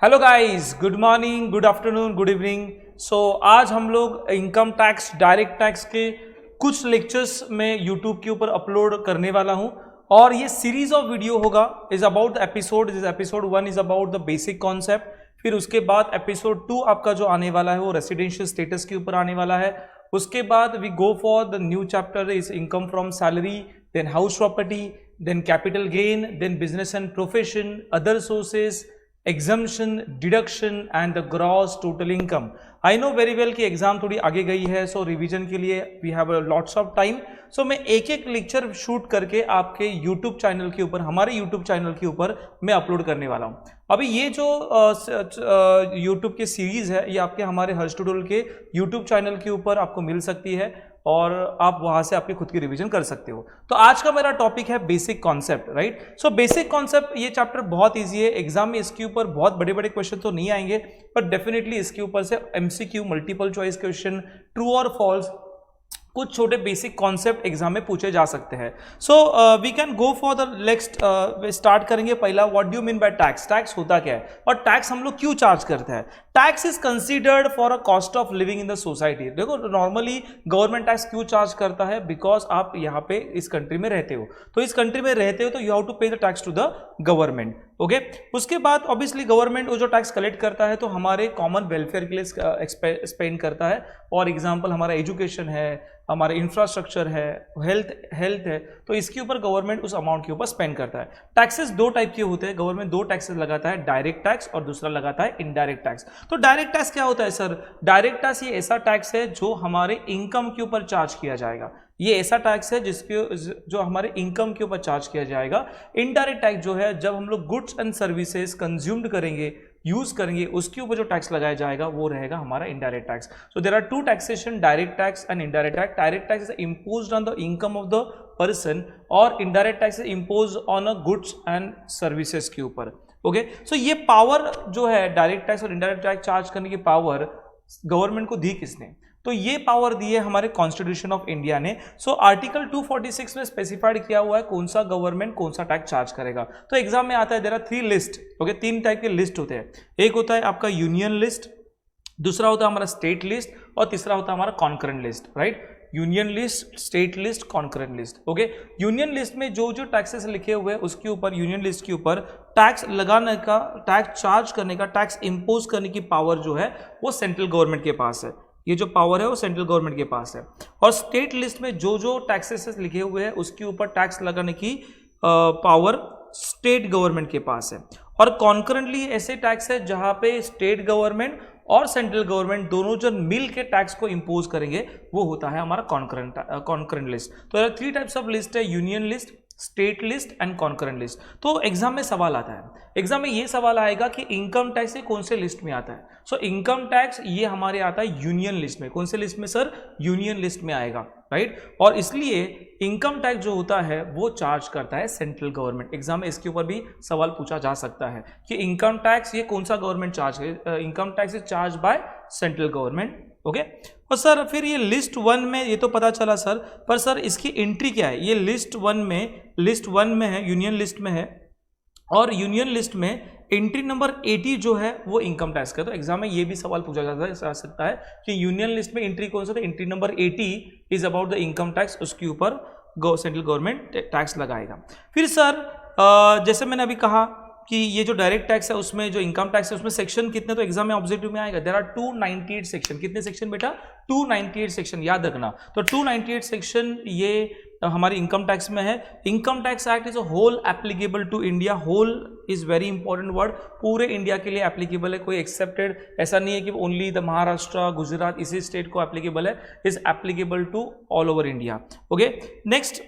Hello guys, good morning, good afternoon, good evening. So आज हम लोग इनकम टैक्स, डायरेक्ट टैक्स के कुछ लेक्चर्स में यूट्यूब के ऊपर अपलोड करने वाला हूं और ये सीरीज ऑफ वीडियो होगा is about the episode. Episode 1 is about the basic concept, फिर उसके बाद एपिसोड 2 आपका जो आने वाला है वो रेसिडेंशियल स्टेटस के ऊपर आने वाला है। उसके बाद we go for the new chapter is income from salary, then house property, then capital gain, then business and profession, other sources, exemption, deduction and the gross total income. I know very well कि exam थोड़ी आगे गई है, so revision के लिए we have lots of time. So मैं एक एक लेक्चर शूट करके आपके यूट्यूब चैनल के ऊपर, हमारे यूट्यूब चैनल के ऊपर मैं अपलोड करने वाला हूँ। अभी ये जो यूट्यूब की सीरीज है ये आपके हमारे हर्ष ट्यूटोरियल के यूट्यूब चैनल के ऊपर आपको मिल सकती है और आप वहां से आपकी खुद की रिवीजन कर सकते हो। तो आज का मेरा टॉपिक है basic concept, right. So basic concept ये चैप्टर बहुत इजी है, एग्जाम में इसके ऊपर बहुत बड़े बड़े क्वेश्चन तो नहीं आएंगे, पर डेफिनेटली इसके ऊपर से MCQ, multiple choice question, true और फॉल्स, कुछ छोटे बेसिक कॉन्सेप्ट एग्जाम में पूछे जा सकते हैं। So we can go for the next. Start करेंगे पहला, what do you mean by tax. Tax होता क्या है और टैक्स हम लोग क्यों चार्ज करते हैं। Tax is considered for a cost of living in the society. देखो नॉर्मली गवर्नमेंट टैक्स क्यों चार्ज करता है, बिकॉज आप यहाँ पे इस कंट्री में रहते हो, तो इस कंट्री में रहते हो तो you have to pay the tax to the government. Okay, उसके बाद ऑब्वियसली गवर्नमेंट वो जो टैक्स कलेक्ट करता है तो हमारे कॉमन वेलफेयर के लिए स्पेंड करता है। फॉर एग्जाम्पल हमारा एजुकेशन है, हमारे इंफ्रास्ट्रक्चर है, हेल्थ है, तो इसके ऊपर गवर्नमेंट उस अमाउंट के ऊपर स्पेंड करता है। टैक्सेस दो टाइप के होते हैं, गवर्नमेंट दो टैक्सेस लगाता है, डायरेक्ट टैक्स और दूसरा लगाता है इनडायरेक्ट टैक्स। तो डायरेक्ट टैक्स क्या होता है सर? डायरेक्ट टैक्स ये ऐसा टैक्स है जो हमारे इनकम के ऊपर चार्ज किया जाएगा। ये ऐसा टैक्स है जो हमारे इनकम के ऊपर चार्ज किया जाएगा। इनडायरेक्ट टैक्स जो है जब हम लोग गुड्स एंड सर्विसेज कंज्यूम्ड करेंगे, यूज करेंगे, उसके ऊपर जो टैक्स लगाया जाएगा वो रहेगा हमारा indirect tax. So there are two taxation, direct tax and indirect tax. Direct tax is imposed on the income of the person और indirect tax is imposed on a goods and services के ऊपर। Okay, so ये power जो है direct tax और indirect tax charge करने की power government को दी किसने? तो ये पावर दी है हमारे कॉन्स्टिट्यूशन ऑफ इंडिया ने। सो आर्टिकल 246 में स्पेसिफाइड किया हुआ है कौन सा गवर्नमेंट कौन सा टैक्स चार्ज करेगा। तो एग्जाम में आता है there are 3 list. Okay, 3 type के लिस्ट होते हैं। एक होता है आपका यूनियन लिस्ट, दूसरा होता है हमारा स्टेट लिस्ट और तीसरा होता है हमारा concurrent list, right. Union list, state list, concurrent list. Okay, union list में जो जो टैक्सेस लिखे हुए हैं उसके ऊपर, यूनियन लिस्ट के ऊपर टैक्स लगाने का, टैक्स चार्ज करने का, टैक्स इंपोज करने की पावर जो है वो सेंट्रल गवर्नमेंट के पास है। ये जो पावर है वो सेंट्रल गवर्नमेंट के पास है। और स्टेट लिस्ट में जो जो टैक्सेस लिखे हुए हैं उसके ऊपर टैक्स लगाने की पावर स्टेट गवर्नमेंट के पास है। और कॉन्करेंटली ऐसे टैक्स है जहां पे स्टेट गवर्नमेंट और सेंट्रल गवर्नमेंट दोनों जन मिल के टैक्स को इंपोज करेंगे, वो होता है हमारा कॉन्करेंट लिस्ट। तो 3 टाइप्स ऑफ लिस्ट है, union list, state list and concurrent list. तो एग्जाम में सवाल आता है, एग्जाम में ये सवाल आएगा कि इनकम टैक्स ये कौन से लिस्ट में आता है। सो इनकम टैक्स ये हमारे आता है यूनियन लिस्ट में। कौन से लिस्ट में सर? यूनियन लिस्ट में आएगा, राइट। और इसलिए इनकम टैक्स जो होता है वो चार्ज करता है सेंट्रल गवर्नमेंट। एग्जाम में इसके ऊपर भी सवाल पूछा जा सकता है कि इनकम टैक्स ये कौन सा गवर्नमेंट चार्ज है। Income tax is charge by central government. Okay, और सर फिर ये लिस्ट 1 में ये तो पता चला सर, पर सर इसकी एंट्री क्या है? ये लिस्ट 1 में है, यूनियन लिस्ट में है, और यूनियन लिस्ट में एंट्री नंबर 80 जो है वो इनकम टैक्स का। तो एग्जाम में ये भी सवाल पूछा जा सकता है कि यूनियन लिस्ट में एंट्री कौन सा? तो entry number 80 is about the income tax, उसके ऊपर सेंट्रल गवर्नमेंट टैक्स लगाएगा। फिर सर जैसे मैंने अभी कहा कि ये जो डायरेक्ट टैक्स है उसमें जो इनकम टैक्स है उसमें सेक्शन कितने, तो एग्जाम में ऑब्जेक्टिव में आएगा देयर आर 298 सेक्शन। कितने सेक्शन बेटा? 298 सेक्शन, याद रखना। तो 298 सेक्शन ये हमारी इनकम टैक्स में है। Income tax act is a whole applicable to India. Whole is very important word, पूरे इंडिया के लिए एप्लीकेबल है, कोई एक्सेप्टेड ऐसा नहीं है कि ओनली द महाराष्ट्र, गुजरात इसी स्टेट को एप्लीकेबल है, is applicable to all over India. Okay, next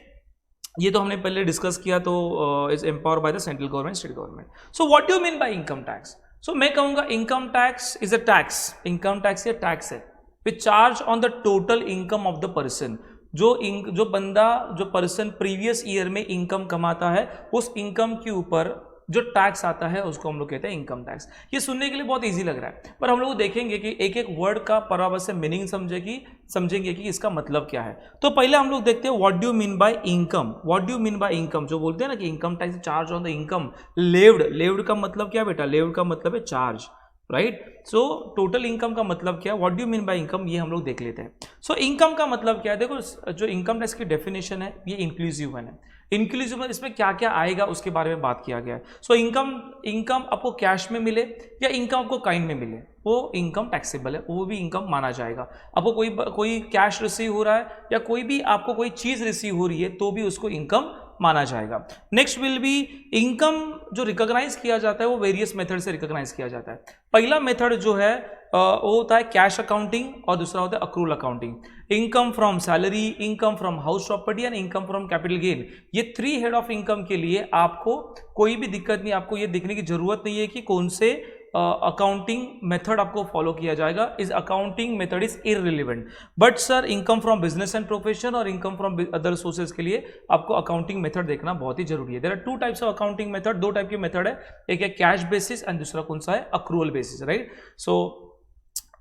ये तो हमने पहले डिस्कस किया, तो is empower by the central government, state government. So what do mean by income tax? So मैं कहूंगा income tax is a tax. Income tax ये tax है which charge on the total income of the person. जो person previous year में income कमाता है उस income के ऊपर जो टैक्स आता है उसको हम लोग कहते हैं इनकम टैक्स। ये सुनने के लिए बहुत इजी लग रहा है, पर हम लोग देखेंगे कि एक एक वर्ड का पराबर से मीनिंग समझेंगे कि इसका मतलब क्या है। तो पहले हम लोग देखते हैं what do you mean by income. What do you mean by income, जो बोलते हैं ना कि income tax charge on the income levied का मतलब क्या बेटा, लेव्ड का मतलब है charge, right. So total income का मतलब क्या है, what do you mean by income, ये हम लोग देख लेते हैं। सो इनकम का मतलब क्या है, देखो जो इनकम टैक्स की डेफिनेशन है ये इंक्लूसिव है। इंक्लूसिव में इसमें क्या क्या आएगा उसके बारे में बात किया गया है। सो इनकम आपको कैश में मिले या इनकम आपको काइंड में मिले, वो इनकम टैक्सेबल है, वो भी इनकम माना जाएगा। आपको कोई कैश रिसीव हो रहा है या कोई भी आपको कोई चीज रिसीव हो रही है तो भी उसको इनकम माना जाएगा। नेक्स्ट विल बी इनकम जो रिकॉग्नाइज किया जाता है वो वेरियस मेथड से रिकॉग्नाइज किया जाता है। पहला मेथड जो है वो होता है कैश अकाउंटिंग और दूसरा होता है accrual accounting. Income from salary, income from house property and income from capital gain, ये 3 हेड ऑफ इनकम के लिए आपको कोई भी दिक्कत नहीं, आपको ये देखने की जरूरत नहीं है कि कौन से अकाउंटिंग मेथड आपको फॉलो किया जाएगा। इस accounting method is irrelevant. But sir income from business and profession और इनकम फ्रॉम अदर सोर्सेज के लिए आपको अकाउंटिंग मेथड देखना बहुत ही जरूरी है। There are 2 types of accounting method, 2 type के मेथड है, एक है कैश बेसिस एंड दूसरा कौन सा है, accrual basis, right. So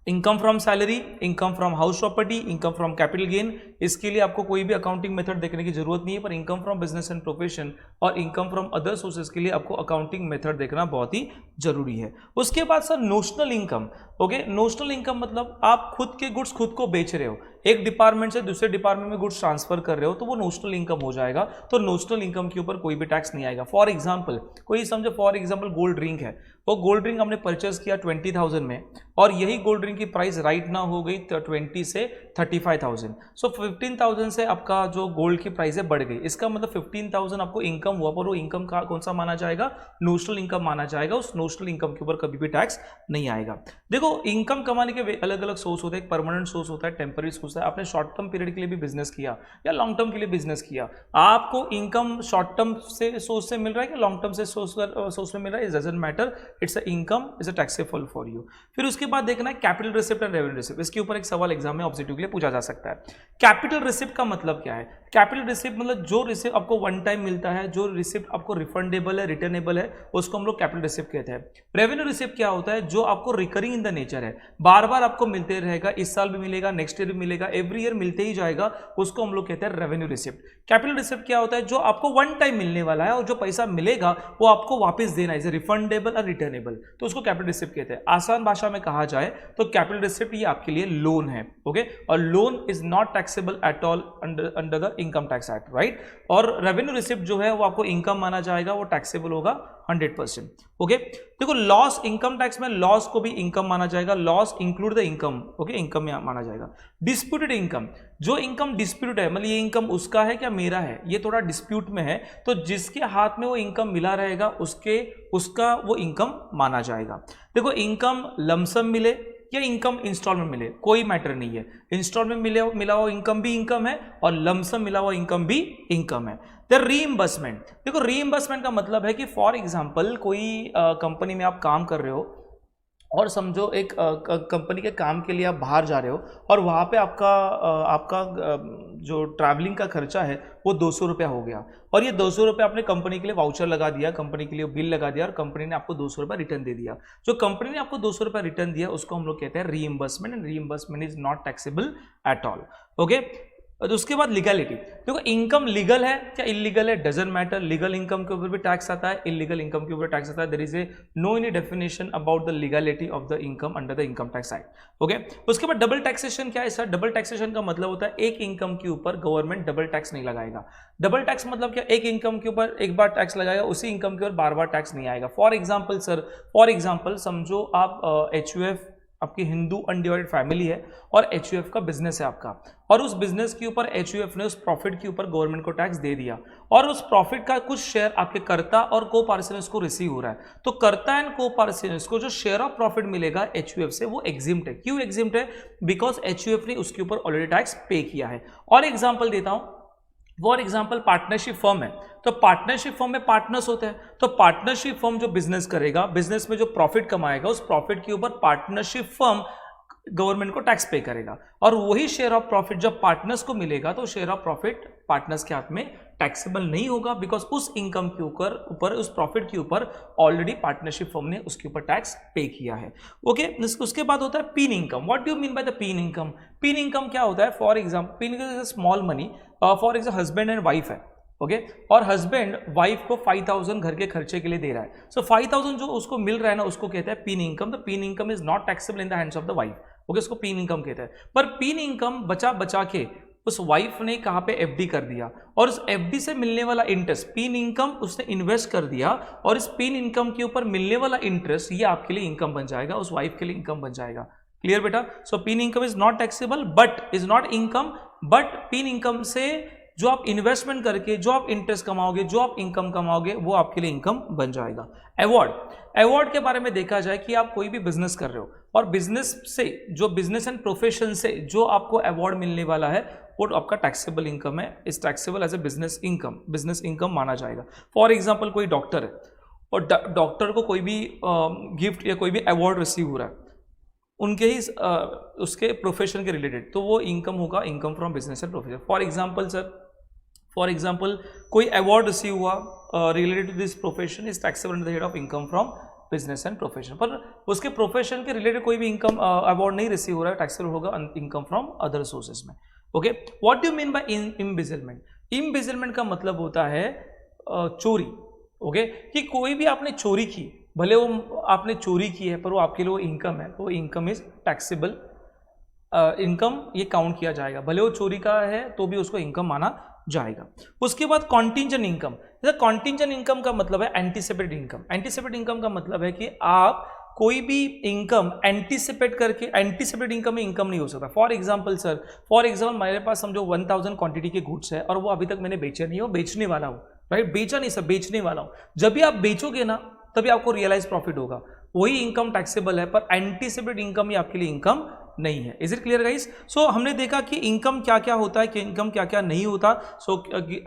income from salary, income from house property, income from capital gain, इसके लिए आपको कोई भी अकाउंटिंग मेथड देखने की जरूरत नहीं है। पर income from business and profession और इनकम फ्रॉम अदर सोर्सेज के लिए आपको अकाउंटिंग मेथड देखना बहुत ही जरूरी है। उसके बाद sir notional income. Okay, notional income मतलब आप खुद के गुड्स खुद को बेच रहे हो, एक डिपार्टमेंट से दूसरे डिपार्टमेंट में गुड्स ट्रांसफर कर रहे हो तो वो नोशनल इनकम हो जाएगा। तो नोशनल इनकम के ऊपर कोई भी टैक्स नहीं आएगा। फॉर एग्जांपल कोई समझो, फॉर एग्जांपल गोल्ड ड्रिंक है, वो गोल्ड ड्रिंक हमने परचेस किया 20,000 में और यही गोल्ड ड्रिंक की प्राइस राइट ना हो गई 20 से 35,000। सो 15,000 से आपका जो गोल्ड की प्राइस है बढ़ गई, इसका मतलब 15,000 आपको इनकम हुआ, पर वो इनकम का कौन सा माना जाएगा, नोशनल इनकम माना जाएगा। उस नोशनल इनकम के ऊपर कभी भी टैक्स नहीं आएगा। देखो इनकम कमाने के अलग अलग सोर्स होते हैं, परमानेंट सोर्स होता है, टेम्पररी सोर्स है। आपने शॉर्ट टर्म पीरियड के लिए भी बिजनेस किया या लॉन्ग टर्म के लिए बिजनेस किया, आपको इनकम शॉर्ट टर्म से सोर्स से मिल रहा है कि लॉन्ग टर्म से सोर्स में मिल रहा है, it doesn't matter, it's a income is a taxable for you. फिर उसके बाद देखना है capital receipt and revenue receipt. इसके ऊपर एक सवाल एग्जाम में ऑब्जेक्टिव के लिए पूछा जा सकता है। कैपिटल रिसिप्ट का मतलब क्या है, कैपिटल रिसिप्ट मतलब जो रिसिप्ट आपको वन टाइम मिलता है, जो रिसिप्ट आपको रिफंडेबल है, रिटर्नेबल है, उसको हम लोग कैपिटल रिसिप्ट कहते हैं। रेवेन्यू रिसिप्ट क्या होता है, जो आपको रिकरिंग इन द नेचर है, बार बार आपको मिलते रहेगा, इस साल भी मिलेगा, नेक्स्ट ईयर भी मिलेगा, एवरी ईयर मिलते ही जाएगा, उसको हम लोग कहते हैं रेवेन्यू रिसिप्ट। कैपिटल रिसिप्ट क्या होता है, जो आपको वन टाइम मिलने वाला है और जो पैसा मिलेगा वो आपको वापस देना है, रिफंडेबल और रिटर्नेबल, तो उसको कैपिटल रिसिप्ट कहते हैं। आसान भाषा में कहा जाए तो कैपिटल रिसिप्ट ये आपके लिए लोन है, ओके, और loan is not taxable at all under the income tax act, right. और रेवेन्यू रिसिप्ट जो है वो आपको इनकम माना जाएगा, वो टैक्सेबल होगा 100%, ओके। देखो लॉस, इनकम टैक्स में लॉस को भी इनकम माना जाएगा, loss include the income, okay, income में माना जाएगा। डिस्प्यूटेड इनकम, जो इनकम डिस्प्यूट है, मतलब ये इनकम उसका है क्या मेरा है, ये थोड़ा डिस्प्यूट में है, तो जिसके हाथ में वो इनकम मिला रहेगा उसका वो इनकम माना जाएगा। देखो इनकम लमसम मिले या इनकम इंस्टॉलमेंट मिले, कोई मैटर नहीं है, इंस्टॉलमेंट मिला हुआ इनकम भी इनकम है और लमसम मिला हुआ इनकम भी इनकम है। रीइंबर्समेंट, देखो रीइंबर्समेंट का मतलब है कि फॉर एग्जांपल कोई कंपनी में आप काम कर रहे हो और समझो एक कंपनी के काम के लिए आप बाहर जा रहे हो और वहाँ पे आपका जो ट्रैवलिंग का खर्चा है वो 200 रुपया हो गया और ये 200 रुपया आपने कंपनी के लिए वाउचर लगा दिया, कंपनी के लिए बिल लगा दिया और कंपनी ने आपको 200 रुपया रिटर्न दे दिया। जो कंपनी ने आपको 200 रुपया रिटर्न दिया उसको हम लोग कहते हैं reimbursement, and reimbursement is not taxable at all, okay. तो उसके बाद लीगलिटी, देखो इनकम लीगल है क्या इलीगल है, डजंट मैटर, लीगल इनकम के ऊपर भी टैक्स आता है, इलीगल इनकम के ऊपर टैक्स आता है। There is a no any definition about the legality of the income under the income tax act, okay. उसके बाद डबल टैक्सेशन क्या है सर, डबल टैक्सेशन का मतलब होता है एक इनकम के ऊपर गवर्नमेंट डबल टैक्स नहीं लगाएगा। डबल टैक्स मतलब क्या, एक इनकम के ऊपर एक बार टैक्स लगाएगा, उसी इनकम के ऊपर बार बार टैक्स नहीं आएगा। For example sir, for example समझो आप HUF आपकी हिंदू अनडिवाइडेड फैमिली है और HUF का बिजनेस है आपका, और उस बिजनेस के ऊपर HUF ने उस प्रॉफिट के ऊपर गवर्नमेंट को टैक्स दे दिया और उस प्रॉफिट का कुछ शेयर आपके कर्ता और को पार्षनिस्ट को रिसीव हो रहा है। तो कर्ता एंड को पार्षनिस्ट को जो शेयर ऑफ प्रॉफिट मिलेगा HUF से वो एग्जिम्प्ट है। क्यों एग्जिम्प्ट है, बिकॉज HUF ने उसके ऊपर ऑलरेडी टैक्स पे किया है। और एग्जाम्पल देता हूं, फॉर एग्जाम्पल पार्टनरशिप फर्म है, तो पार्टनरशिप फर्म में पार्टनर्स होते हैं, तो पार्टनरशिप फर्म जो बिजनेस करेगा, बिजनेस में जो प्रॉफिट कमाएगा, उस प्रॉफिट के ऊपर पार्टनरशिप फर्म गवर्नमेंट को टैक्स पे करेगा, और वही शेयर ऑफ प्रॉफिट जब पार्टनर्स को मिलेगा तो शेयर ऑफ प्रॉफिट पार्टनर्स के हाथ में टैक्सेबल नहीं होगा, बिकॉज उस इनकम के ऊपर उस प्रॉफिट के ऊपर ऑलरेडी पार्टनरशिप फर्म ने उसके ऊपर टैक्स पे किया है। ओके, उसके बाद होता है pin income. What do you mean by the pin income? Pin income क्या होता है? For example, pin income is small money. For example husband and wife है, ओके, और हस्बैंड वाइफ को 5,000 घर के खर्चे के लिए दे रहा है, सो 5,000 जो उसको मिल रहा है ना, उसको कहते हैं pin income. The pin income is not taxable in the hands of the wife, okay, उसको पीन इनकम कहते हैं। पर पीन इनकम बचा बचा के उस वाइफ ने कहाँ पे एफडी कर दिया, और उस एफडी से मिलने वाला इंटरेस्ट, पीन इनकम उसने इन्वेस्ट कर दिया, और इस पीन इनकम के ऊपर मिलने वाला इंटरेस्ट ये आपके लिए इनकम बन जाएगा, उस वाइफ के लिए इनकम बन जाएगा। क्लियर बेटा? So pin income is not taxable but is not income, but pin income से जो आप इन्वेस्टमेंट करके जो आप इंटरेस्ट कमाओगे, जो आप इनकम कमाओगे, वो आपके लिए इनकम बन जाएगा। अवार्ड, अवार्ड के बारे में देखा जाए कि आप कोई भी बिजनेस कर रहे हो और बिजनेस से, जो बिजनेस एंड प्रोफेशन से जो आपको अवार्ड मिलने वाला है वो आपका टैक्सेबल इनकम है, is taxable as a business income माना जाएगा। फॉर एग्जाम्पल कोई डॉक्टर है और डॉक्टर को कोई भी गिफ्ट या कोई भी अवार्ड रिसीव हो रहा है उनके ही उसके प्रोफेशन के रिलेटेड, तो वो इनकम होगा, income from business and profession. For example sir, for example कोई अवार्ड रिसीव हुआ related to this profession is taxable in the head of income from business and profession. पर उसके प्रोफेशन के related कोई भी इनकम अवार्ड नहीं receive हो रहा है, टैक्सेबल होगा इनकम फ्रॉम अदर सोर्सेज में। Okay, what do you mean by embezzlement? Embezzlement का मतलब होता है चोरी। ओके, कि कोई भी आपने चोरी की, भले वो आपने चोरी की है पर वो आपके लिए वो इनकम है, तो इनकम इज टैक्सेबल इनकम, ये काउंट किया जाएगा, भले वो चोरी का है तो भी उसको इनकम माना जाएगा। उसके बाद कॉन्टिंजेंट इनकम। कॉन्टिंजेंट इनकम का मतलब है एंटीसिपेटेड इनकम। एंटीसिपेटेड इनकम का मतलब है कि आप कोई भी इनकम एंटीसिपेट करके, एंटीसिपेटेड इनकम में इनकम नहीं हो सकता। For example sir, for example मेरे पास समझो 1000 क्वांटिटी के गुड्स है और वो अभी तक मैंने बेचे नहीं हो, बेचने वाला हूँ, राइट? बेचा नहीं सर, बेचने वाला हूँ। जब भी आप बेचोगे ना तभी आपको रियलाइज प्रॉफिट होगा, वही इनकम टैक्सेबल है, पर एंटीसिपेटेड इनकम ही आपके लिए इनकम नहीं है। Is it clear guys? So हमने देखा कि इनकम क्या क्या होता है, कि इनकम क्या क्या नहीं होता। सो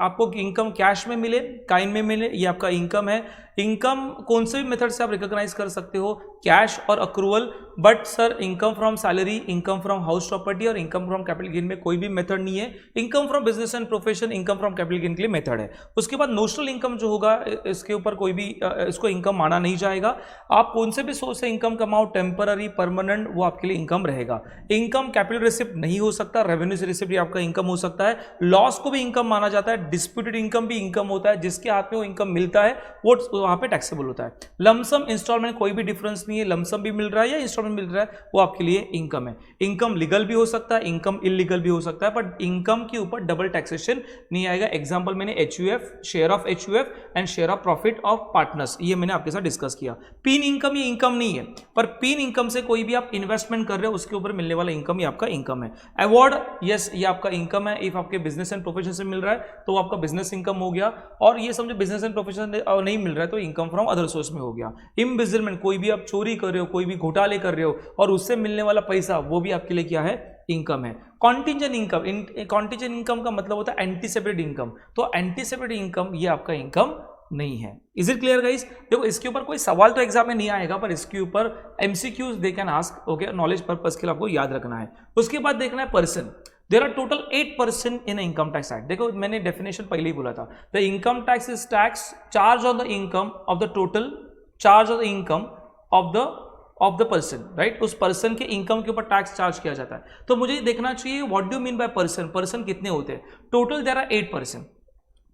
आपको इनकम कैश में मिले, काइन में मिले, ये आपका इनकम है। इनकम कौन से भी मेथड से आप रिकॉग्नाइज कर सकते हो, कैश और accrual. But sir income from salary, income from house property और इनकम फ्रॉम कैपिटल गेन में कोई भी मेथड नहीं है। Income from business and profession, income from capital gain के लिए मेथड है। उसके बाद नोशनल इनकम जो होगा, इसके ऊपर कोई भी इसको इनकम माना नहीं जाएगा। आप कौन से भी सोर्स से इनकम कमाओ, टेम्पररी, परमानेंट, वो आपके लिए इनकम रहेगा। इनकम कैपिटल रिसिप्ट नहीं हो सकता, रेवेन्यू से रिसिप्ट भी आपका इनकम हो सकता है। लॉस को भी इनकम माना जाता है। डिस्प्यूटेड इनकम भी इनकम होता है, जिसके हाथ में वो इनकम मिलता है वो वहां पे टैक्सेबल होता है। लमसम, इंस्टॉलमेंट कोई भी डिफरेंस नहीं है, लमसम भी मिल रहा है या इंस्टॉलमेंट मिल रहा है, वो आपके लिए इनकम है। इनकम लीगल भी हो सकता है, इनकम इलीगल भी हो सकता है, बट इनकम के ऊपर डबल टैक्सेशन नहीं आएगा। एग्जांपल मैंने HUF, share of HUF and share of profit of partners, ये मैंने आपके साथ डिस्कस किया। पीन इनकम, ये इनकम नहीं है, पर पीन इनकम से कोई भी आप इन्वेस्टमेंट कर रहे हो उसके ऊपर मिलने वाला इनकम, ये आपका इनकम है। अवार्ड, यस, ये आपका इनकम है। इफ आपके बिजनेस एंड प्रोफेशन से मिल रहा है तो आपका बिजनेस इनकम हो गया, और ये समझो बिजनेस एंड प्रोफेशन नहीं मिल रहा है तो इनकम फ्रॉम अदर सोर्स में हो गया। इम्बिजलमेंट, कोई भी आप चोरी कर रहे हो, कोई भी घोटाले कर रहे हो और उससे मिलने वाला पैसा, वो भी आपके लिए क्या है, इनकम है। कॉन्टिंजेंट इनकम, कॉन्टिंजेंट इनकम का मतलब होता है एंटीसिपेटेड इनकम, तो एंटीसिपेटेड इनकम ये आपका इनकम नहीं है। Is it clear guys? देखो इसके ऊपर कोई सवाल तो एग्जाम में नहीं आएगा, पर इसके ऊपर MCQs they can ask, okay, knowledge purpose के लिए आपको याद रखना है। उसके बाद देखना है person. There are total 8 person in income tax act. देखो मैंने डेफिनेशन पहले ही बोला था, the income tax is tax charge on the income of the total charge of the income of the person, right? उस पर्सन के income के ऊपर टैक्स चार्ज किया जाता है। तो मुझे देखना चाहिए what do mean by person, person कितने होते हैं? Total there are 8 person.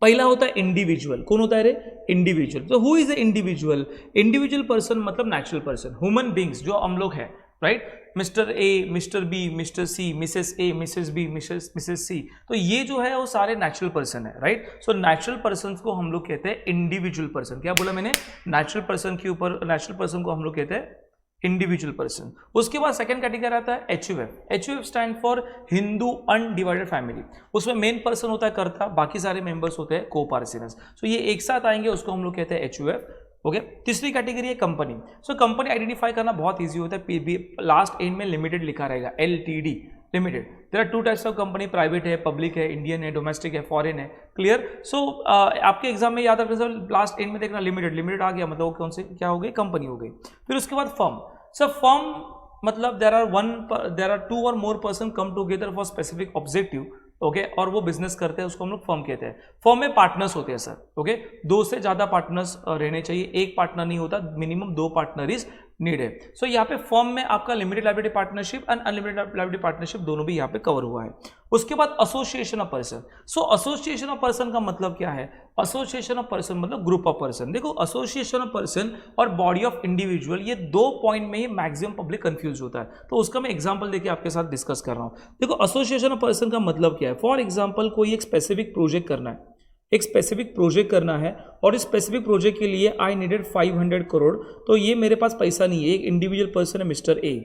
पहला होता है इंडिविजुअल। कौन होता है रे? इंडिविजुअल। तो who is the individual? Individual person मतलब नेचुरल पर्सन, ह्यूमन बींग्स जो हम लोग हैं, right? Mr A, Mr B, Mr C, Mrs A, Mrs B, Mrs C, तो ये जो है वो सारे नेचुरल पर्सन है, राइट? सो नेचुरल पर्सन को हम लोग कहते हैं इंडिविजुअल पर्सन। क्या बोला मैंने? नेचुरल पर्सन के ऊपर, नेचुरल पर्सन को हम लोग कहते हैं इंडिविजुअल पर्सन। उसके बाद सेकंड कैटेगरी आता है HUF. HUF stand for Hindu undivided family. उसमें मेन पर्सन होता है कर्ता, बाकी सारे मेंबर्स होते हैं को-पार्सिनस। सो ये एक साथ आएंगे, उसको हम लोग कहते हैं एचयूएफ। ओके, तीसरी कैटेगरी है कंपनी। सो कंपनी आइडेंटिफाई करना बहुत ईजी होता है, लास्ट एंड में लिमिटेड लिखा रहेगा, LTD, limited. There are 2 types of company, private है, पब्लिक है, इंडियन है, डोमेस्टिक है, फॉरेन है। क्लियर? सो आपके एग्जाम में याद रखने से लास्ट एंड में देखना लिमिटेड, लिमिटेड आ गया मतलब कौन से क्या हो गई, कंपनी हो गई। फिर उसके बाद फर्म। सर फर्म मतलब देर आर टू और more person come together for specific objective, okay, और वो बिजनेस करते हैं, उसको हम लोग फर्म कहते हैं। फर्म में पार्टनर्स होते हैं सर, ओके, 2 से ज़्यादा पार्टनर्स रहने चाहिए, एक पार्टनर नहीं होता, मिनिमम 2 पार्टनर इज नीडेड। सो यहाँ पे फर्म में आपका limited liability partnership and unlimited liability partnership दोनों भी यहाँ पे कवर हुआ है। उसके बाद association of person. So association of person का मतलब क्या है? एसोसिएशन ऑफ पर्सन मतलब ग्रुप ऑफ पर्सन। देखो एसोसिएशन ऑफ पर्सन और बॉडी ऑफ इंडिविजुअल, ये 2 पॉइंट में ही मैक्सिमम पब्लिक कंफ्यूज होता है, तो उसका मैं एग्जांपल देके आपके साथ डिस्कस कर रहा हूँ। देखो एसोसिएशन ऑफ पर्सन का मतलब क्या है? फॉर एग्जांपल कोई एक स्पेसिफिक प्रोजेक्ट करना है, एक स्पेसिफिक प्रोजेक्ट करना है, और इस स्पेसिफिक प्रोजेक्ट के लिए आई नीडेड 500 करोड़, तो ये मेरे पास पैसा नहीं है, एक इंडिविजुअल पर्सन है मिस्टर ए,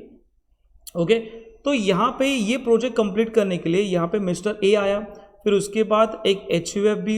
ओके। तो यहाँ पे ये प्रोजेक्ट कंप्लीट करने के लिए यहाँ पे मिस्टर ए आया, फिर उसके बाद एक HUF भी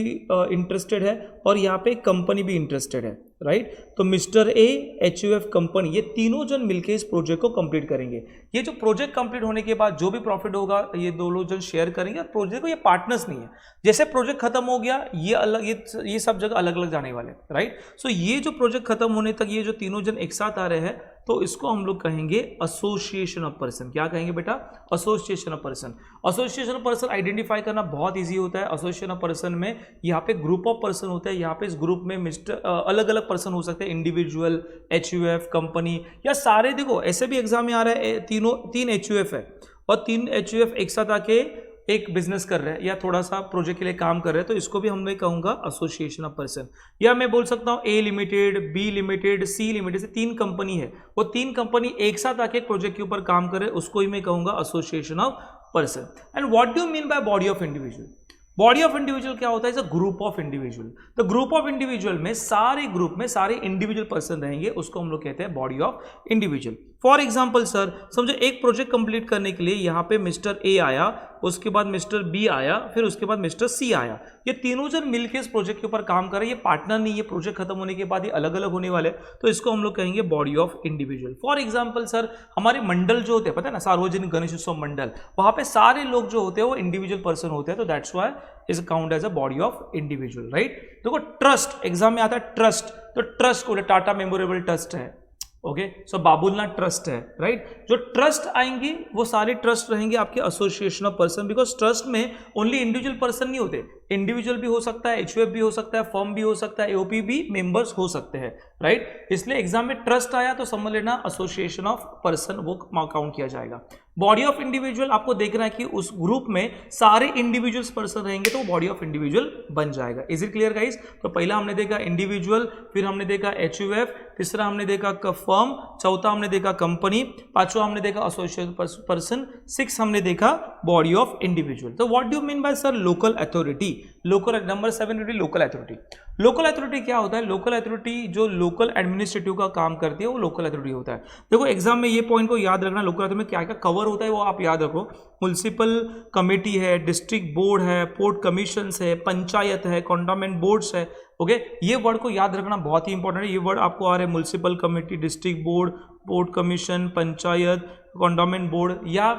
इंटरेस्टेड है, और यहाँ पे एक कंपनी भी इंटरेस्टेड है, राइट। तो मिस्टर ए, HUF, कंपनी, ये तीनों जन मिलकर इस प्रोजेक्ट को कंप्लीट करेंगे। ये जो प्रोजेक्ट कंप्लीट होने के बाद जो भी प्रॉफिट होगा ये दोनों जन शेयर करेंगे, और प्रोजेक्ट को ये पार्टनर्स नहीं है, जैसे प्रोजेक्ट खत्म हो गया ये अलग, ये सब जगह अलग अलग जाने वाले, राइट। सो ये जो प्रोजेक्ट खत्म होने तक ये जो तीनों जन एक साथ आ रहे हैं, तो इसको हम लोग कहेंगे एसोसिएशन ऑफ पर्सन। क्या कहेंगे बेटा? Association of person. Association of person identify करना बहुत इजी होता है। एसोसिएशन ऑफ पर्सन में यहाँ पे ग्रुप ऑफ पर्सन होता है, यहाँ पे इस ग्रुप में अलग अलग पर्सन हो सकते हैं, इंडिविजुअल, HUF, कंपनी, या सारे। देखो ऐसे भी एग्जाम में आ रहा है, 3 HUF है और 3 HUF एक साथ आके एक बिजनेस कर रहे हैं या थोड़ा सा प्रोजेक्ट के लिए काम कर रहे हैं, तो इसको भी हम मैं कहूंगा एसोसिएशन ऑफ पर्सन। या मैं बोल सकता हूं A limited, B limited, C limited, से 3 कंपनी है, वो 3 कंपनी एक साथ आके प्रोजेक्ट के ऊपर काम कर रहे हैं, उसको ही मैं कहूंगा association of person. And what do you mean by body of individual? Body of individual क्या होता है? Is a group of individual. तो ग्रुप ऑफ इंडिविजुअल में सारे ग्रुप में सारे इंडिविजुअल पर्सन रहेंगे, उसको हम लोग कहते हैं body of individual. For example sir, समझो एक प्रोजेक्ट कंप्लीट करने के लिए यहाँ पे मिस्टर ए आया, उसके बाद मिस्टर बी आया, फिर उसके बाद मिस्टर सी आया, ये तीनों जन मिलकर इस प्रोजेक्ट के ऊपर काम कर रहे हैं, ये पार्टनर नहीं, ये प्रोजेक्ट खत्म होने के बाद ये अलग अलग होने वाले, तो इसको हम लोग कहेंगे body of individual. For example sir, हमारे मंडल जो होते हैं, पता है ना, सार्वजनिक गणेश उत्सव मंडल, वहां पे सारे लोग जो होते हैं वो इंडिविजुअल पर्सन होते हैं, तो that's why is count as a body of individual, right. देखो ट्रस्ट एग्जाम में आता है, ट्रस्ट, तो ट्रस्ट को टाटा मेमोरेबल ट्रस्ट है, ओके, सो बाबुलनाथ ट्रस्ट है, राइट। जो ट्रस्ट आएंगे वो सारे ट्रस्ट रहेंगे आपके association of person, because trust में ओनली इंडिविजुअल पर्सन नहीं होते, इंडिविजुअल भी हो सकता है, HUF भी हो सकता है, फर्म भी हो सकता है, AOP भी मेंबर्स हो सकते हैं, राइट। इसलिए एग्जाम में ट्रस्ट आया तो समझ लेना एसोसिएशन ऑफ पर्सन वो काउंट किया जाएगा। बॉडी ऑफ इंडिविजुअल आपको देखना है कि उस ग्रुप में सारे इंडिविजुअल्स पर्सन रहेंगे तो बॉडी ऑफ इंडिविजुअल बन जाएगा। Is it clear guys? तो पहला हमने देखा इंडिविजुअल, फिर हमने देखा HUF, तीसरा हमने देखा फर्म, चौथा हमने देखा कंपनी, पांचवा हमने देखा एसोसिएशन पर्सन, 6 हमने देखा बॉडी ऑफ इंडिविजुअल। तो what do you mean bye sir local authority? Local number 7 local authority. Local authority क्या होता है? लोकल अथॉरिटी जो लोकल एडमिनिस्ट्रेटिव का काम करती है वो लोकल अथॉरिटी होता है। देखो एग्जाम में ये पॉइंट को याद रखना, लोकल अथॉरिटी में क्या क्या कवर होता है वो आप याद रखो। म्युनिसिपल कमेटी है, डिस्ट्रिक्ट बोर्ड है, पोर्ट कमीशंस है, पंचायत है, कंटोनमेंट बोर्ड्स है, ओके। ये वर्ड को याद रखना बहुत ही इंपॉर्टेंट है। ये वर्ड आपको आ रहे हैं municipal committee, district board, port commission, panchayat, cantonment board, या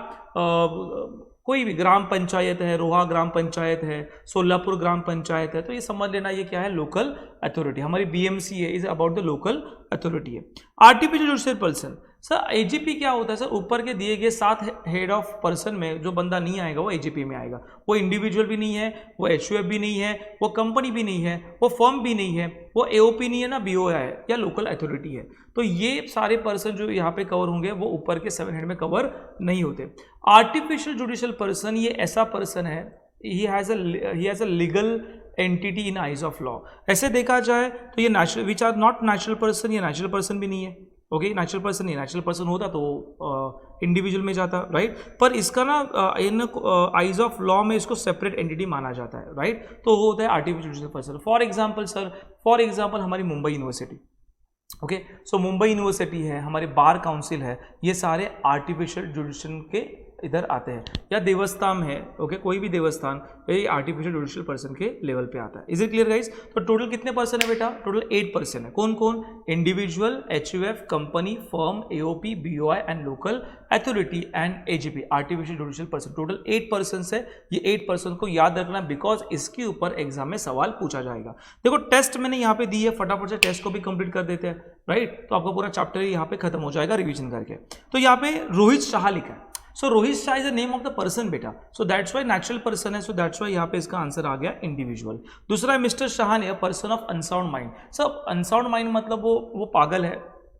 कोई भी ग्राम पंचायत है, रोहा ग्राम पंचायत है, सोलापुर ग्राम पंचायत है, तो ये समझ लेना ये क्या है? Local authority. हमारी BMC है, is about the local authority है। Artificial judicial person sir, AGP क्या होता है सर? ऊपर के दिए गए 7 हेड ऑफ पर्सन में जो बंदा नहीं आएगा वो AGP में आएगा। वो इंडिविजुअल भी नहीं है, वो HUF भी नहीं है, वो कंपनी भी नहीं है, वो फर्म भी नहीं है, वो AOP नहीं है ना, BOI है या लोकल अथॉरिटी है। तो ये सारे पर्सन जो यहाँ पे कवर होंगे वो ऊपर के 7 हेड में कवर नहीं होते। आर्टिफिशियल जुडिशियल पर्सन ये ऐसा पर्सन है, he has a legal entity in eyes of law. ऐसे देखा जाए तो ये natural, which are not natural person, ये नेचुरल पर्सन भी नहीं है, ओके। नेचुरल पर्सन नहीं, नेचुरल पर्सन होता तो इंडिविजुअल में जाता, राइट। पर इसका ना इन आइज ऑफ लॉ में इसको सेपरेट एंटिटी माना जाता है, राइट। तो वो होता है artificial judicial person. For example sir, for example हमारी मुंबई यूनिवर्सिटी, ओके। सो मुंबई यूनिवर्सिटी है, हमारे बार काउंसिल है, ये सारे आर्टिफिशियल जुडिशियल के इधर आते हैं, या देवस्थान है, ओके, कोई भी देवस्थान, ये आर्टिफिशियल जुडिशियल पर्सन के लेवल पे आता है। Is it clear guys? तो टोटल कितने पर्सन है बेटा? टोटल 8 पर्सन है। कौन कौन? Individual, HUF, company, firm, AOP, BOI and local authority and AGP, artificial judicial person. Total 8 person है। ये 8 पर्सन को याद रखना, बिकॉज इसके ऊपर एग्जाम में सवाल पूछा जाएगा। देखो टेस्ट मैंने यहाँ पे दी है, फटाफट से टेस्ट को भी कंप्लीट कर देते हैं, राइट? तो आपका पूरा चैप्टर यहाँ पे खत्म हो जाएगा रिवीजन करके। तो यहाँ पे रोहित शाह लिखा है। So Rohit Shah is the name of the person बेटा, so that's why natural person है, सो दैट्स वाई यहाँ पे इसका आंसर आ गया इंडिविजुअल। दूसरा है मिस्टर शाहान, है पर्सन ऑफ अनसाउंड माइंड। सब अनसाउंड माइंड मतलब वो पागल है,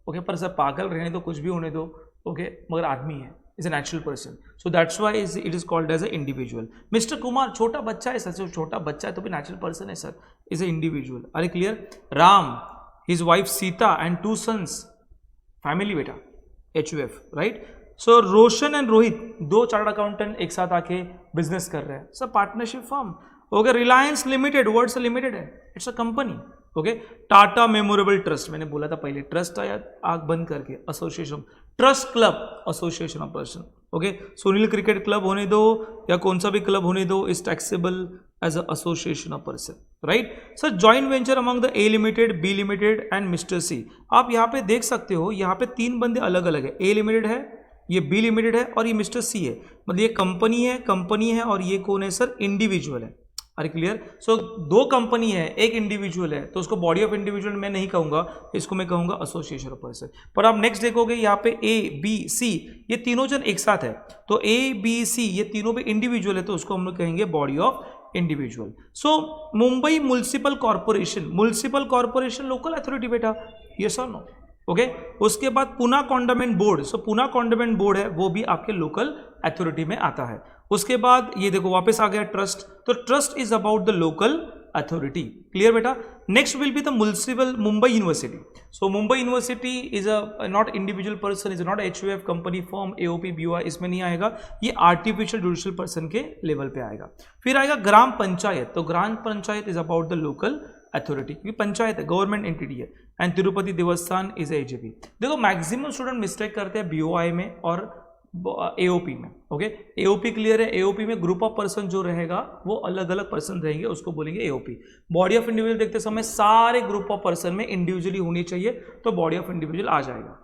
ओके, पर सर पागल रहने दो, कुछ भी होने दो, ओके, मगर आदमी है, is a natural person, so that's why it is called as a individual. Mr Kumar छोटा बच्चा है सर, छोटा बच्चा है तो भी नेचुरल पर्सन है सर, इज ए इंडिविजुअल। अरे clear? Ram, his wife Sita and 2 sons, family बेटा, HUF, right? So Roshan and Rohit 2 chartered accountant एक साथ आके बिजनेस कर रहे हैं, sir partnership firm, okay. Reliance limited, word से लिमिटेड है, it's a company, okay. Tata memorable trust, मैंने बोला था पहले, ट्रस्ट आया आग बंद करके, association, trust club, association of person, okay. Sunil cricket club होने दो या कौन सा भी क्लब होने दो, is taxable as a association of person, right? Sir joint venture among the A limited, B limited and Mr C. आप यहाँ पे देख सकते हो, यहाँ पे 3 बंदे अलग अलग है, ए लिमिटेड है, ये बी लिमिटेड है और ये मिस्टर सी है, मतलब ये कंपनी है और ये कौन है सर? इंडिविजुअल है। अरे क्लियर? सो 2 कंपनी है, एक इंडिविजुअल है, तो उसको बॉडी ऑफ इंडिविजुअल मैं नहीं कहूंगा, इसको मैं कहूंगा एसोसिएशन ऑफ पर्सन। पर आप नेक्स्ट देखोगे यहाँ पे ए बी सी, ये तीनों जन एक साथ है, तो ए बी सी ये तीनों भी इंडिविजुअल है, तो उसको हम लोग कहेंगे body of individual. So Mumbai municipal corporation local authority बेटा, यस और नो, ओके। उसके बाद पुणे कॉन्डोमेंट बोर्ड, सो पुणे कॉन्डोमेंट बोर्ड है, वो भी आपके लोकल अथॉरिटी में आता है। उसके बाद ये देखो वापस आ गया ट्रस्ट, तो trust is about the local authority, clear बेटा? Next will be the municipal Mumbai university. So Mumbai university is a not individual person, is not HUF, company, firm, AOP, BOI, इसमें नहीं आएगा, ये आर्टिफिशियल जुडिशियल पर्सन के level पे आएगा। फिर आएगा ग्राम पंचायत, तो gram panchayat is about the local authority, क्योंकि पंचायत है, गवर्नमेंट एंटिटी है। And Tirupati Devasthan is AGP. देखो मैक्सिमम स्टूडेंट मिस्टेक करते हैं बीओआई में और एओपी में, ओके। एओपी क्लियर है? एओपी में ग्रुप ऑफ पर्सन जो रहेगा वो अलग अलग पर्सन रहेंगे, उसको बोलेंगे एओपी। बॉडी ऑफ इंडिविजुअल देखते समय सारे ग्रुप ऑफ पर्सन में इंडिविजुअली होनी चाहिए, तो बॉडी ऑफ इंडिविजुअल आ जाएगा,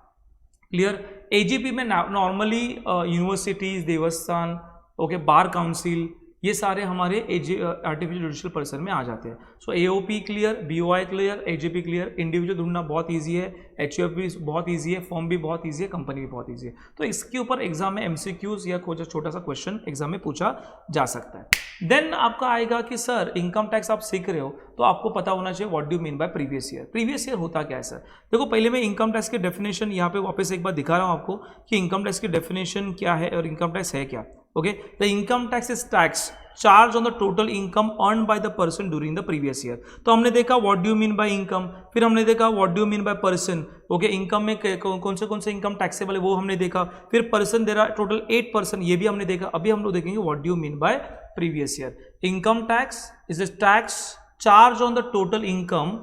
क्लियर? एजीपी में नॉर्मली यूनिवर्सिटीज, देवस्थान, ओके, बार काउंसिल, ये सारे हमारे आर्टिफिशियल जुडिशियल पर्सन में आ जाते हैं। So AOP clear, BOI clear, AGP clear. Individual ढूंढना बहुत इजी है, एचयूएफ भी बहुत इजी है, फॉर्म भी बहुत इजी है, कंपनी भी बहुत इजी है। तो इसके ऊपर एग्जाम में एमसीक्यूज या कोई छोटा सा क्वेश्चन एग्जाम में पूछा जा सकता है। देन आपका आएगा कि सर इनकम टैक्स आप सीख रहे हो तो आपको पता होना चाहिए what do mean bye previous year. Previous year होता क्या है सर? देखो पहले मैं इनकम टैक्स के डेफिनेशन यहाँ पे वापस एक बार दिखा रहा हूँ आपको कि इनकम टैक्स की डेफिनेशन क्या है और इनकम टैक्स है क्या, okay. The income tax is tax charge on the total income earn by the person during the previous year. तो हमने देखा what do you mean by income, फिर हमने देखा what do you mean by person, okay. Income में कौन से income taxable है वो हमने देखा, फिर पर्सन दे रहा टोटल 8 पर्सन, ये भी हमने देखा। अभी हम लोग देखेंगे what do you mean bye previous year. Income tax is a tax charge on the total income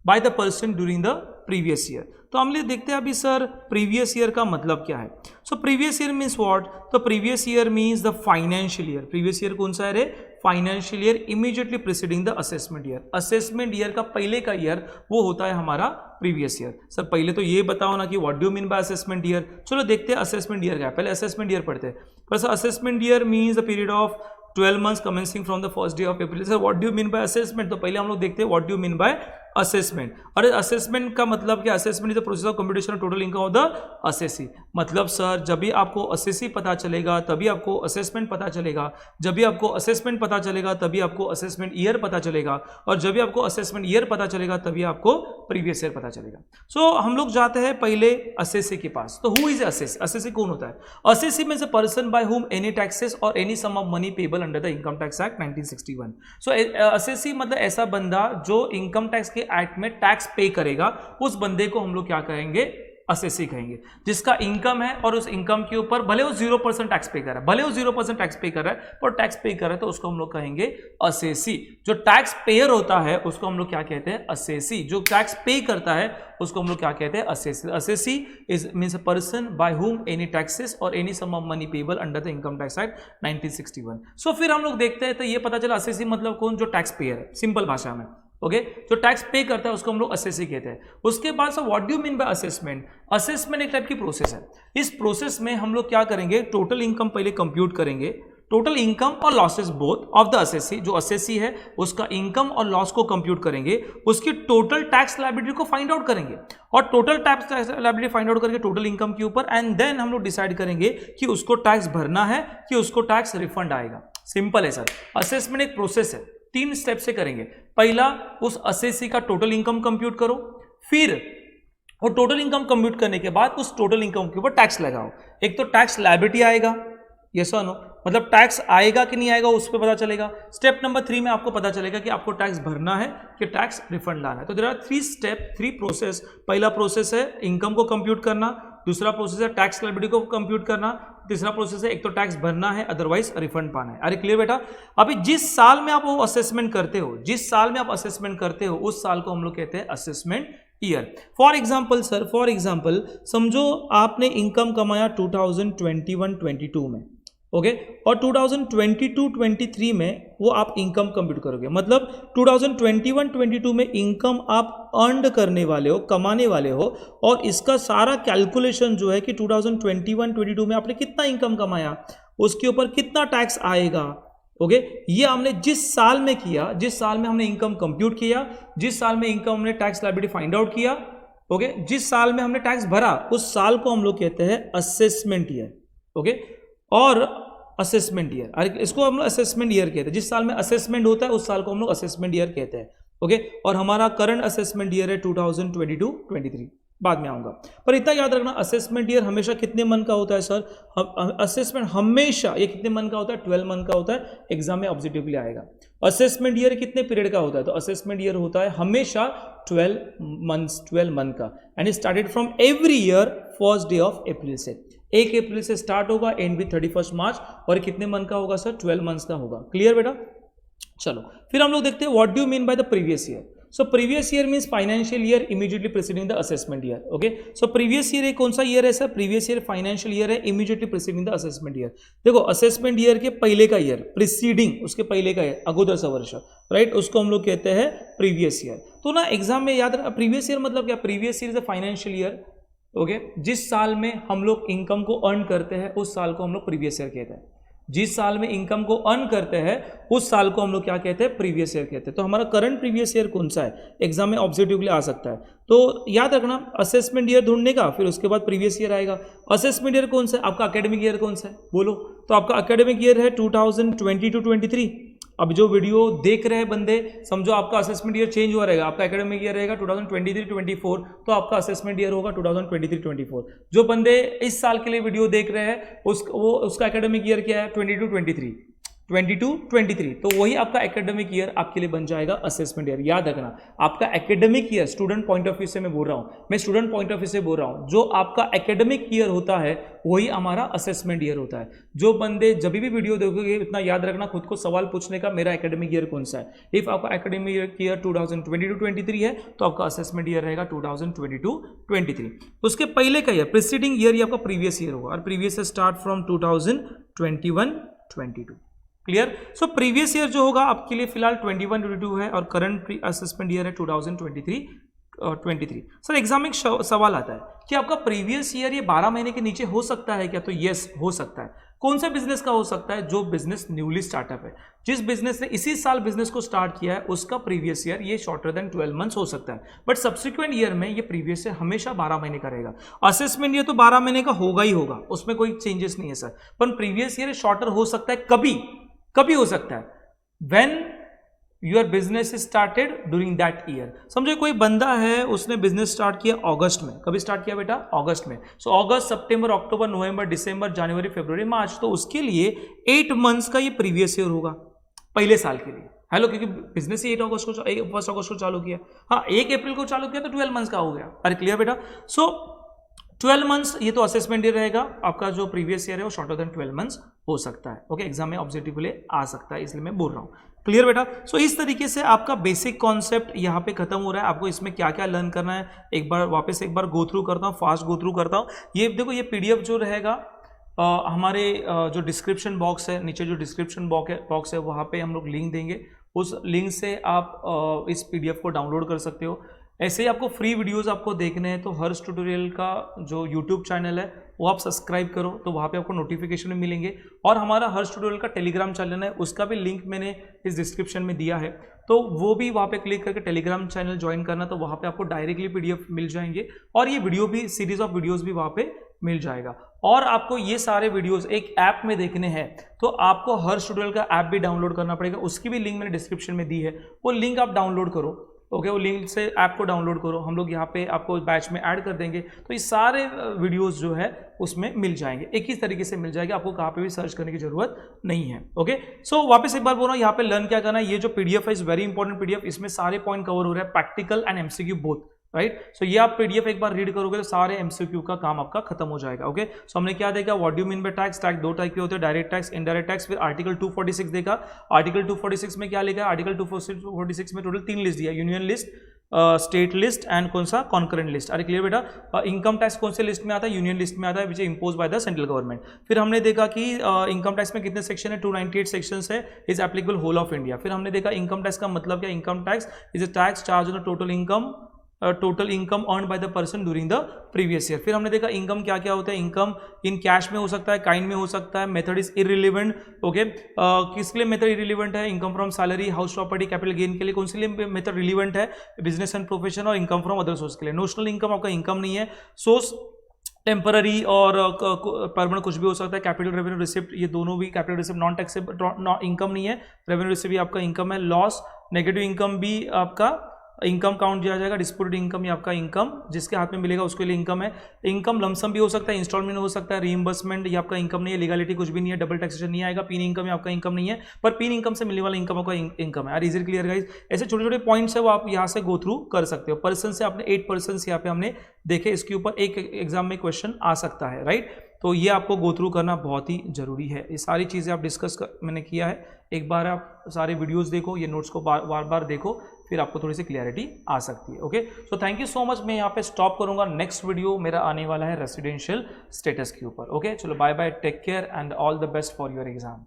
by the person during the previous year. तो हम लोग देखते हैं अभी सर प्रीवियस ईयर का मतलब क्या है। So previous year means what? तो previous year means the financial year. Previous year कौन सा है रे? Financial year immediately preceding the assessment year. Assessment year का पहले का ईयर वो होता है हमारा प्रीवियस ईयर। सर पहले तो ये बताओ ना कि what do you mean bye assessment year. चलो देखते हैं असेसमेंट ईयर क्या है, पहले असेसमेंट ईयर पढ़ते हैं। पर sir assessment year means the period of 12 months commencing from the first day of April। Sir what do you mean bye assessment? तो पहले हम लोग देखते हैं what do you mean bye assessment. और असेसमेंट का मतलब क्या? Assessment is the process of computation of total income of the assessee. मतलब सर जब भी आपको असेसी पता चलेगा तभी आपको असेसमेंट पता चलेगा, जब भी आपको असेसमेंट पता चलेगा तभी आपको असेसमेंट ईयर पता चलेगा, और जब भी आपको असेसमेंट ईयर पता चलेगा तभी आपको प्रीवियस ईयर पता चलेगा। सो हम लोग जाते हैं पहले असेसी के पास। तो हु इज असेसी? असेसी कौन होता है? Assessee means a person by whom any taxes और any sum of money payable under the income tax act 1961। So assessee मतलब ऐसा बंदा जो इनकम टैक्स के एक्ट में टैक्स पे करेगा, उस बंदे को हम लोग क्या कहेंगे? असेसी कहेंगे, जिसका इनकम है और उस इनकम के ऊपर भले वो 0% टैक्स पे कर रहा है, भले वो 0% टैक्स पे कर रहा है, पर टैक्स पे कर रहा है तो उसको हम लोग कहेंगे असेसी। जो टैक्स पेयर होता है उसको हम लोग क्या कहते हैं? असेसी। जो टैक्स पे करता है उसको हम लोग क्या कहते हैं? Assessee. Assessee is means a person by whom any taxes और any sum of money payable under the income tax act 1961। So फिर हम लोग देखते हैं तो ये पता चला असेसी मतलब कौन? जो टैक्स पेयर है, सिंपल भाषा में। ओके, जो टैक्स पे करता है उसको हम लोग असेसी कहते हैं। उसके बाद sir what do mean bye assessment? Assessment एक टाइप की प्रोसेस है। इस प्रोसेस में हम लोग क्या करेंगे? टोटल इनकम पहले कंप्यूट करेंगे, टोटल इनकम और losses both of the assessee. जो असेसी है उसका इनकम और लॉस को कंप्यूट करेंगे, उसकी टोटल टैक्स लायबिलिटी को फाइंड आउट करेंगे और total tax liability find out करके टोटल इनकम के ऊपर, एंड देन हम लोग डिसाइड करेंगे कि उसको टैक्स भरना है कि उसको टैक्स रिफंड आएगा। सिंपल है सर। असेसमेंट एक प्रोसेस है, 3 स्टेप से करेंगे। पहला, उस असेसी का टोटल इनकम कंप्यूट करो, फिर वो टोटल इनकम कंप्यूट करने के बाद उस टोटल इनकम के ऊपर टैक्स लगाओ। एक तो टैक्स लायबिलिटी आएगा, यस और नो, मतलब टैक्स आएगा कि नहीं आएगा उस पर पता चलेगा। स्टेप नंबर 3 में आपको पता चलेगा कि आपको टैक्स भरना है कि टैक्स रिफंड लाना है। तो देयर आर 3 स्टेप, 3 प्रोसेस। पहला प्रोसेस है इनकम को कंप्यूट करना, दूसरा प्रोसेस है टैक्स लायबिलिटी को कंप्यूट करना, तीसरा प्रोसेस है एक तो टैक्स भरना है अदरवाइज रिफंड पाना है। अरे क्लियर बेटा? अभी जिस साल में आप वो असेसमेंट करते हो, जिस साल में आप असेसमेंट करते हो उस साल को हम लोग कहते हैं assessment year. For example sir, for example समझो आपने इनकम कमाया 2021-22 में, ओके, और 2022-23 में वो आप इनकम कंप्यूट करोगे। मतलब 2021-22 में इनकम आप अर्न करने वाले हो, कमाने वाले हो, और इसका सारा कैलकुलेशन जो है कि 2021-22 में आपने कितना इनकम कमाया, उसके ऊपर कितना टैक्स आएगा। ओके, ये हमने जिस साल में किया, जिस साल में हमने इनकम कंप्यूट किया, जिस साल में इनकम हमने टैक्स लायबिलिटी फाइंड आउट किया, ओके, जिस साल में हमने टैक्स भरा उस साल को हम लोग कहते हैं असेसमेंट ईयर। ओके, और असेसमेंट ईयर, अरे इसको हम लोग असेसमेंट ईयर कहते हैं। जिस साल में असेसमेंट होता है उस साल को हम लोग असेसमेंट ईयर कहते हैं। ओके, और हमारा करंट असेसमेंट ईयर है 2022-23, बाद में आऊंगा। पर इतना याद रखना, असेसमेंट ईयर हमेशा कितने मंथ का होता है सर? असेसमेंट हमेशा ये कितने मंथ का होता है? 12 मंथ का होता है। एग्जाम में ऑब्जेक्टिवली आएगा। असेसमेंट ईयर कितने पीरियड का होता है? तो असेसमेंट ईयर होता है हमेशा 12 मंथ का, and started from every year first day of April से। 1 अप्रैल से स्टार्ट होगा, एंड भी 31 मार्च, और कितने मंथ का होगा सर? 12 मंथ्स का होगा। क्लियर बेटा? चलो फिर हम लोग देखते हैं what do you mean by the previous year. So previous year means financial year immediately preceding the assessment year. Okay, so previous year कौन सा ईयर है sir? Previous year financial year है immediately preceding the assessment year. देखो, assessment year के पहले का year, preceding उसके पहले का ईयर, अगोदरचा वर्ष, राइट, उसको हम लोग कहते हैं प्रीवियस ईयर। तो ना एग्जाम में याद रखना, प्रीवियस ईयर मतलब क्या? Previous year is a financial year. Okay, जिस साल में हम लोग इनकम को अर्न करते हैं उस साल को हम लोग प्रीवियस ईयर कहते हैं। जिस साल में इनकम को अर्न करते हैं उस साल को हम लोग क्या कहते हैं? प्रीवियस ईयर कहते हैं। तो हमारा करंट प्रीवियस ईयर कौन सा है? एग्जाम में ऑब्जेक्टिवली आ सकता है। तो याद रखना, असेसमेंट ईयर ढूंढने का, फिर उसके बाद प्रीवियस ईयर आएगा। असेसमेंट ईयर कौन सा है? आपका एकेडमिक ईयर कौन सा है? बोलो। तो आपका एकेडमिक ईयर है 2022-23। अब जो वीडियो देख रहे हैं बंदे, समझो आपका असेसमेंट ईयर चेंज हुआ रहेगा, आपका एकेडमिक ईयर रहेगा 2023-24, तो आपका असेसमेंट ईयर होगा 2023-24। जो बंदे इस साल के लिए वीडियो देख रहे हैं उसका एकेडमिक ईयर क्या है? 22-23, तो वही आपका एकेडमिक ईयर आपके लिए बन जाएगा असेसमेंट ईयर। याद रखना, आपका academic year, student point of view से मैं बोल रहा हूँ, मैं स्टूडेंट पॉइंट ऑफ व्यू से बोल रहा हूँ, जो आपका एकेडमिक ईयर होता है वही हमारा असेसमेंट ईयर होता है। जो बंदे जब भी वीडियो देखोगे, इतना याद रखना, खुद को सवाल पूछने का, मेरा एकेडमिक ईयर कौन सा है। इफ आपका एकेडमिक ईयर 2022-23 है तो आपका असेसमेंट ईयर रहेगा 2022-23। उसके पहले का ईयर, प्रीसीडिंग ईयर, आपका प्रीवियस ईयर होगा, और previous start from 2021-22। Clear? So previous year जो होगा आपके लिए फिलहाल 21-22 है, और करंट असेसमेंट ईयर है 2023-23। सर एग्जाम में एक सवाल आता है कि आपका प्रीवियस ईयर ये 12 महीने के नीचे हो सकता है क्या? तो यस, हो सकता है। कौन सा बिजनेस का हो सकता है? जो बिजनेस न्यूली स्टार्टअप है, जिस बिजनेस ने इसी साल बिजनेस को स्टार्ट किया है, उसका प्रीवियस ईयर ये शॉर्टर देन 12 मंथ्स हो सकता है। बट सब्सिक्वेंट ईयर में ये प्रीवियस ईयर हमेशा 12 महीने का रहेगा। असेसमेंट ईयर तो 12 महीने का होगा ही होगा, उसमें कोई चेंजेस नहीं है सर। पर प्रीवियस ईयर शॉर्टर हो सकता है, कभी हो सकता है, when your business started during that year. समझो कोई बंदा है, उसने बिजनेस स्टार्ट किया अगस्त में। कभी स्टार्ट किया बेटा? अगस्त में। सो अगस्त, सितंबर, अक्टूबर, नवंबर, दिसंबर, जनवरी, फरवरी, मार्च, तो उसके लिए 8 मंथ्स का ये प्रीवियस ईयर होगा पहले साल के लिए। हेलो, क्योंकि बिजनेस ही 1 अगस्त को चालू किया, हाँ 1 अप्रैल को चालू किया तो 12 मंथ्स का हो गया। अरे क्लियर बेटा? सो 12 मंथ्स ये तो असेसमेंट ईयर रहेगा, आपका जो प्रीवियस ईयर है वो शॉर्टर देन 12 मंथ्स हो सकता है। ओके, एग्जाम में ऑब्जेक्टिव ले आ सकता है, इसलिए मैं बोल रहा हूँ। क्लियर बेटा? सो इस तरीके से आपका बेसिक कॉन्सेप्ट यहाँ पे खत्म हो रहा है। आपको इसमें क्या क्या लर्न करना है एक बार वापस एक बार गो थ्रू करता हूँ, फास्ट गो थ्रू करता हूँ। ये देखो, ये पीडीएफ जो रहेगा हमारे जो डिस्क्रिप्शन बॉक्स है, नीचे जो डिस्क्रिप्शन बॉक्स है वहाँ पे हम लोग लिंक देंगे, उस लिंक से आप इस पीडीएफ को डाउनलोड कर सकते हो। ऐसे ही आपको फ्री वीडियोस आपको देखने हैं तो हर्ष ट्यूटोरियल का जो यूट्यूब चैनल है वो आप सब्सक्राइब करो, तो वहाँ पे आपको नोटिफिकेशन भी मिलेंगे। और हमारा हर्ष ट्यूटोरियल का टेलीग्राम चैनल है, उसका भी लिंक मैंने इस डिस्क्रिप्शन में दिया है, तो वो भी वहाँ पे क्लिक करके टेलीग्राम चैनल ज्वाइन करना, तो वहाँ पे आपको डायरेक्टली पीडीएफ मिल जाएंगे और ये वीडियो भी, सीरीज ऑफ वीडियोस भी वहाँ पे मिल जाएगा। और आपको ये सारे वीडियोस एक ऐप में देखने हैं तो आपको हर्ष ट्यूटोरियल का ऐप भी डाउनलोड करना पड़ेगा, उसकी भी लिंक मैंने डिस्क्रिप्शन में दी है, वो लिंक आप डाउनलोड करो। ओके, वो लिंक से ऐप को डाउनलोड करो, हम लोग यहाँ पे आपको बैच में ऐड कर देंगे, तो ये सारे वीडियोस जो है उसमें मिल जाएंगे, एक ही तरीके से मिल जाएंगे, आपको कहाँ पे भी सर्च करने की जरूरत नहीं है। ओके, सो वापस एक बार बोल रहा हूँ, यहाँ पे लर्न क्या करना है, ये जो पीडीएफ है इज वेरी इंपॉर्टेंट पीडीएफ, इसमें सारे पॉइंट कवर हो रहे हैं, practical and MCQ both, right. So ये आप पीडीएफ एक बार रीड करोगे तो सारे एमसीक्यू का काम आपका खत्म हो जाएगा। ओके, सो हमने क्या देखा, what do mean by tax, tax दो टाइप के होते हैं, डायरेक्ट टैक्स, इनडायरेक्ट टैक्स। फिर आर्टिकल 246 देखा, आर्टिकल 246 में क्या लिखा है, आर्टिकल 246 में टोटल 3 लिस्ट दिया, union list, state list and कौन सा, कॉन्करेंट लिस्ट। अरे क्लियर बेटा? इनकम टैक्स कौन से लिस्ट में आता है, यूनियन लिस्ट में आता है, which is impose by the central government. फिर हमने देखा कि इनकम टैक्स में कितने सेक्शन है, 298 सेक्शन है, is applicable whole of India. फिर हमने देखा इनकम टैक्स का मतलब क्या, income tax is a tax charge on total income earn by the person during the previous year. फिर हमने देखा इनकम क्या क्या होता है, इनकम इन कैश में हो सकता है, काइंड में हो सकता है, मेथड इज इररिलेवेंट। ओके, किसके लिए मेथड इररिलेवेंट है, income from salary, house property, capital gain के लिए। कौन से लिए मेथड रिलेवेंट है, बिजनेस एंड प्रोफेशन और इनकम फ्रॉम अदर सोर्स के लिए। नोशनल इनकम आपका इनकम नहीं है, सोर्स टेम्पररी और परमानेंट कुछ भी हो सकता है। कैपिटल रेवेन्यू रिसिप्ट, ये दोनों भी capital receipt non taxable income नहीं है, रेवेन्यू रिसिप्ट भी आपका इनकम है। लॉस, नेगेटिव इनकम भी आपका इनकम काउंट किया जाएगा। डिस्प्यूटेड इनकम, ये आपका इनकम जिसके हाथ में मिलेगा उसके लिए इनकम है। इनकम लमसम भी हो सकता है, इंस्टॉलमेंट हो सकता है, रीइंबर्समेंट, ये आपका इनकम नहीं है। लीगलिटी कुछ भी नहीं है, डबल टैक्सेशन नहीं आएगा। पिन इनकम, ये आपका इनकम नहीं है, पर पिन इनकम से मिलने वाला इनकम आपका इनकम है। Is it clear guys? ऐसे छोटे छोटे पॉइंट्स है वो आप यहाँ से गो थ्रू कर सकते हो। पर्सन से आपने 8 पर्सन यहाँ पे हमने देखे, इसके ऊपर एक एग्जाम में क्वेश्चन आ सकता है, राइट। तो ये आपको गो थ्रू करना बहुत ही जरूरी है। ये सारी चीज़ें आप मैंने किया है, एक बार आप सारे वीडियोस देखो, ये नोट्स को बार बार देखो, फिर आपको थोड़ी सी क्लैरिटी आ सकती है। Okay, so thank you so much. मैं यहाँ पे स्टॉप करूंगा, नेक्स्ट वीडियो मेरा आने वाला है रेसिडेंशियल स्टेटस के ऊपर। ओके, चलो bye bye, take care and all the best for your exam.